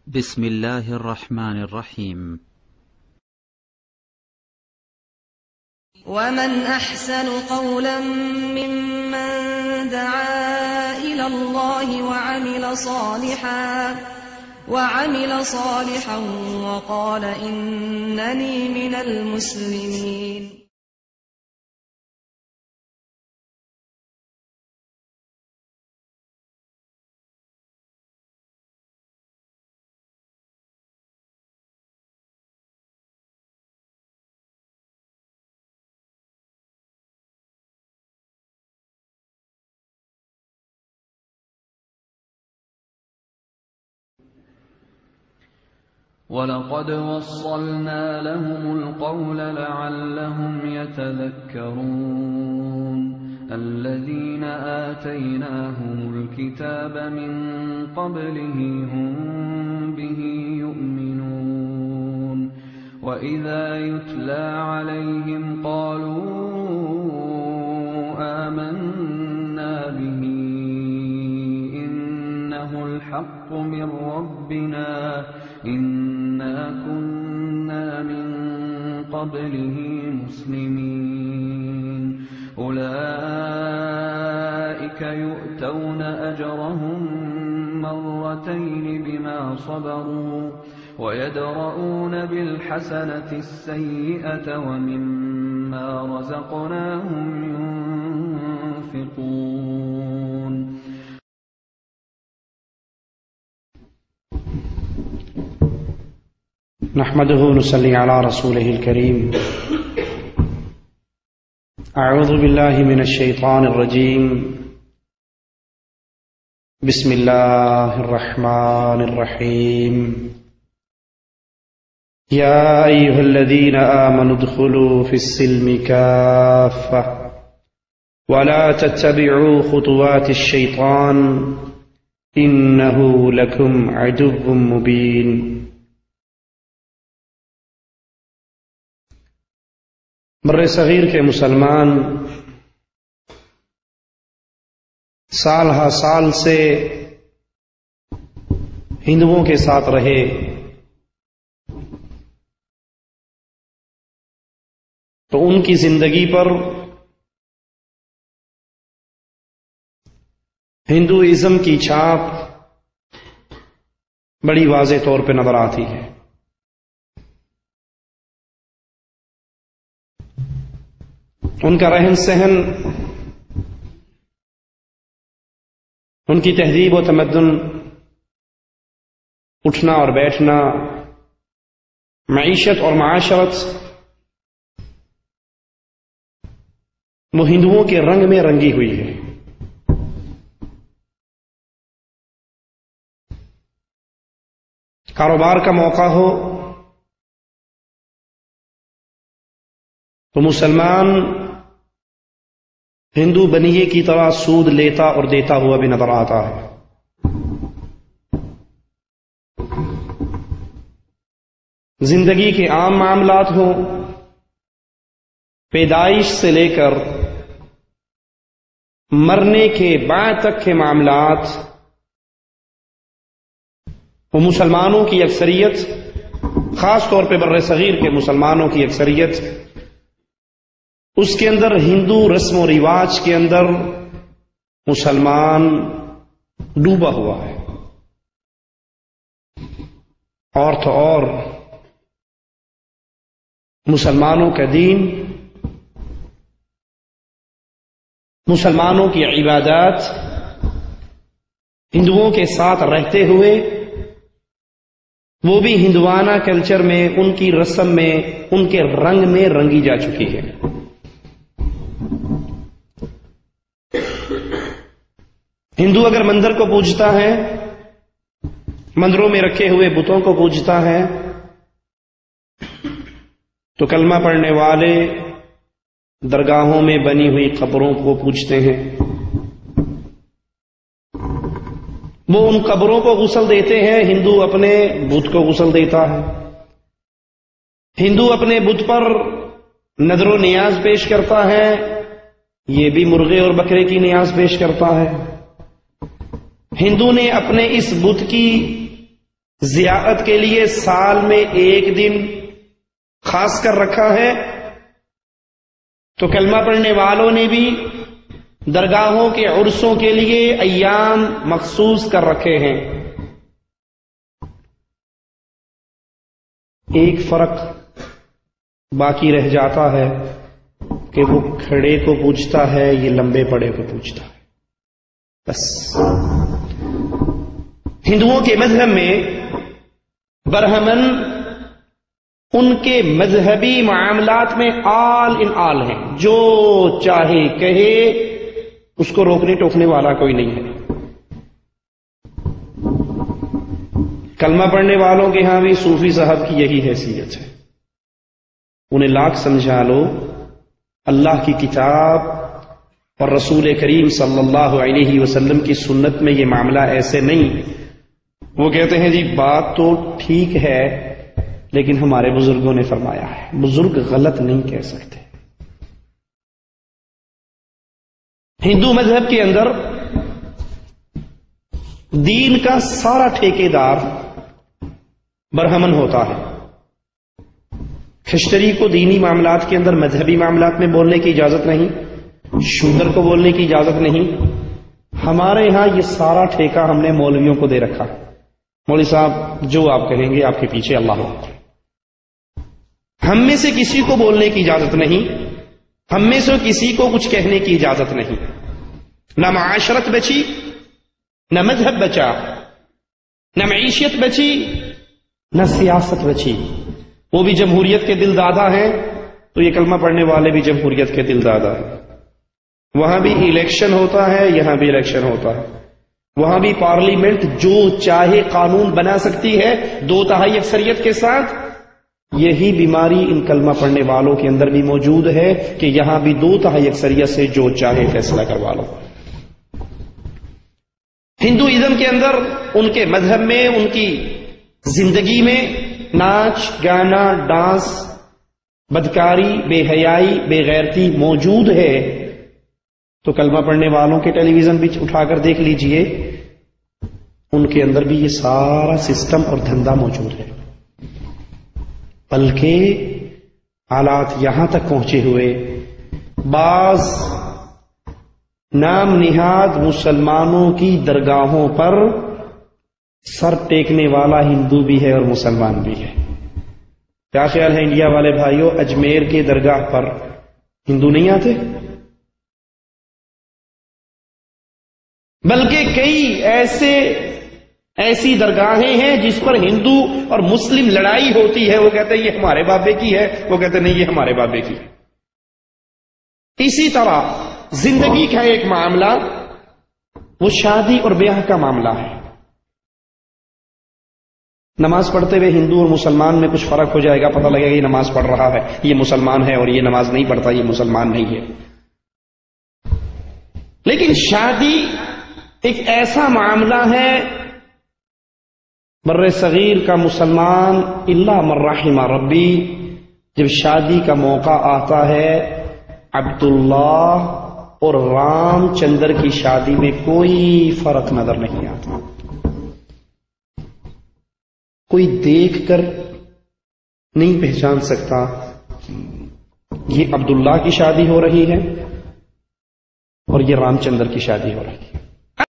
بسم الله الرحمن الرحيم. ومن أحسن قولا ممن دعا إلى الله وعمل صالحا وقال إنني من المسلمين. وَلَقَدْ وَصَّلْنَا لَهُمُ الْقَوْلَ لَعَلَّهُمْ يَتَذَكَّرُونَ الَّذِينَ آتَيْنَاهُمُ الْكِتَابَ مِنْ قَبْلِهِ هُمْ بِهِ يُؤْمِنُونَ وَإِذَا يُتْلَى عَلَيْهِمْ قَالُوا آمَنَّا بِهِ إِنَّهُ الْحَقُّ مِنْ رَبِّنَا إِنَّا كُنَّا مِنْ قَبْلِهِ مُسْلِمِينَ أُولَئِكَ يُؤْتَوْنَ أَجْرَهُمْ مرتين بما صبروا ويدرؤون بالحسنة السيئة ومما رزقناهم ينفقون. نحمده ونصلي على رسوله الكريم. أعوذ بالله من الشيطان الرجيم. بسم الله الرحمن الرحيم. يا أيها الذين آمنوا ادخلوا في السلم كافة ولا تتبعوا خطوات الشيطان إنه لكم عدو مبين. بر صغیر کے مسلمان سال ہا سال سے ہندوؤں کے ساتھ رہے، تو ان کی زندگی پر ہندوازم کی چھاپ بڑی واضح طور پہ نظر آتی ہے. ان کا رہن سہن، ان کی تہذیب و تمدن، اٹھنا اور بیٹھنا، معیشت اور معاشرت، وہ ہندوؤں کے رنگ میں رنگی ہوئی ہے. کاروبار کا موقع ہو تو مسلمان ہندو بنیے کی طرح سود لیتا اور دیتا ہوا بھی نظر آتا ہے. زندگی کے عام معاملات ہوں، پیدائش سے لے کر مرنے کے بعد تک کے معاملات، وہ مسلمانوں کی اکثریت، خاص طور پہ بر صغیر کے مسلمانوں کی اکثریت، اس کے اندر ہندو رسم و رواج کے اندر مسلمان ڈوبا ہوا ہے. اور تو اور مسلمانوں کا دین، مسلمانوں کی عبادات ہندوؤں کے ساتھ رہتے ہوئے وہ بھی ہندوانہ کلچر میں، ان کی رسم میں، ان کے رنگ میں رنگی جا چکی ہے. ہندو اگر مندر کو پوجتا ہے، مندروں میں رکھے ہوئے بتوں کو پوجتا ہے، تو کلمہ پڑھنے والے درگاہوں میں بنی ہوئی قبروں کو پوجتے ہیں. وہ ان قبروں کو غسل دیتے ہیں، ہندو اپنے بت کو غسل دیتا ہے. ہندو اپنے بت پر نذر و نیاز پیش کرتا ہے، یہ بھی مرغے اور بکرے کی نیاز پیش کرتا ہے. ہندو نے اپنے اس بت کی ضیافت کے لیے سال میں ایک دن خاص کر رکھا ہے، تو کلمہ پڑھنے والوں نے بھی درگاہوں کے عرسوں کے لیے ایام مخصوص کر رکھے ہیں۔ ایک فرق باقی رہ جاتا ہے کہ وہ کھڑے کو پوچھتا ہے، یہ لمبے پڑے کو پوچھتا ہے، بس۔ ہندوؤں کے مذہب میں برہمن ان کے مذہبی معاملات میں آل ان آل ہیں، جو چاہے کہے، اس کو روکنے ٹوکنے والا کوئی نہیں ہے۔ کلمہ پڑھنے والوں کے ہاں بھی صوفی صاحب کی یہی حیثیت ہے، انہیں لاکھ سمجھا لو، اللہ کی کتاب اور رسول کریم صلی اللہ علیہ وسلم کی سنت میں یہ معاملہ ایسے نہیں۔ وہ کہتے ہیں جی بات تو ٹھیک ہے لیکن ہمارے بزرگوں نے فرمایا ہے، بزرگ غلط نہیں کہہ سکتے۔ ہندو مذہب کے اندر دین کا سارا ٹھیکیدار برہمن ہوتا ہے۔ کھشتری کو دینی معاملات کے اندر، مذہبی معاملات میں بولنے کی اجازت نہیں، شودر کو بولنے کی اجازت نہیں۔ ہمارے ہاں یہ سارا ٹھیکہ ہم نے مولویوں کو دے رکھا۔ مولوی صاحب جو آپ کہیں گے آپ کے پیچھے اللہ اکبر۔ ہم میں سے کسی کو بولنے کی اجازت نہیں، ہم میں سے کسی کو کچھ کہنے کی اجازت نہیں۔ نہ معاشرت بچی، نہ مذہب بچا، نہ معیشت بچی، نہ سیاست بچی۔ وہ بھی جمہوریت کے دل دادا ہیں تو یہ کلمہ پڑھنے والے بھی جمہوریت کے دل دادا ہیں۔ وہاں بھی الیکشن ہوتا ہے، یہاں بھی الیکشن ہوتا ہے۔ وہاں بھی پارلیمنٹ جو چاہے قانون بنا سکتی ہے 2/3 اکثریت کے ساتھ۔ یہی بیماری ان کلمہ پڑھنے والوں کے اندر بھی موجود ہے کہ یہاں بھی 2/3 اکثریت سے جو چاہے فیصلہ کروا لو۔ ہندوازم کے اندر، ان کے مذہب میں، ان کی زندگی میں ناچ گانا، ڈانس، بدکاری، بے حیائی، بے غیرتی موجود ہے۔ تو کلمہ پڑھنے والوں کے ٹیلی ویژن بھی اٹھا کر دیکھ لیجئے، ان کے اندر بھی یہ سارا سسٹم اور دھندا موجود ہے۔ بلکہ حالات یہاں تک پہنچے ہوئے، بعض نام نہاد مسلمانوں کی درگاہوں پر سر ٹیکنے والا ہندو بھی ہے اور مسلمان بھی ہے۔ کیا خیال ہے انڈیا والے بھائیوں، اجمیر کے درگاہ پر ہندو نہیں آتے؟ بلکہ کئی ایسی درگاہیں ہیں جس پر ہندو اور مسلم لڑائی ہوتی ہے۔ وہ کہتے ہیں یہ ہمارے بابے کی ہے، وہ کہتے ہیں نہیں یہ ہمارے بابے کی ہے۔ اسی طرح زندگی کا ایک معاملہ، وہ شادی اور بیاہ کا معاملہ ہے۔ نماز پڑھتے ہوئے ہندو اور مسلمان میں کچھ فرق ہو جائے گا، پتہ لگے گا یہ نماز پڑھ رہا ہے یہ مسلمان ہے، اور یہ نماز نہیں پڑھتا یہ مسلمان نہیں ہے۔ لیکن شادی ایک ایسا معاملہ ہے، بر صغیر کا مسلمان الا من رحم ربی، جب شادی کا موقع آتا ہے، عبداللہ اور رام چندر کی شادی میں کوئی فرق نظر نہیں آتا۔ کوئی دیکھ کر نہیں پہچان سکتا یہ عبداللہ کی شادی ہو رہی ہے اور یہ رام چندر کی شادی ہو رہی ہے۔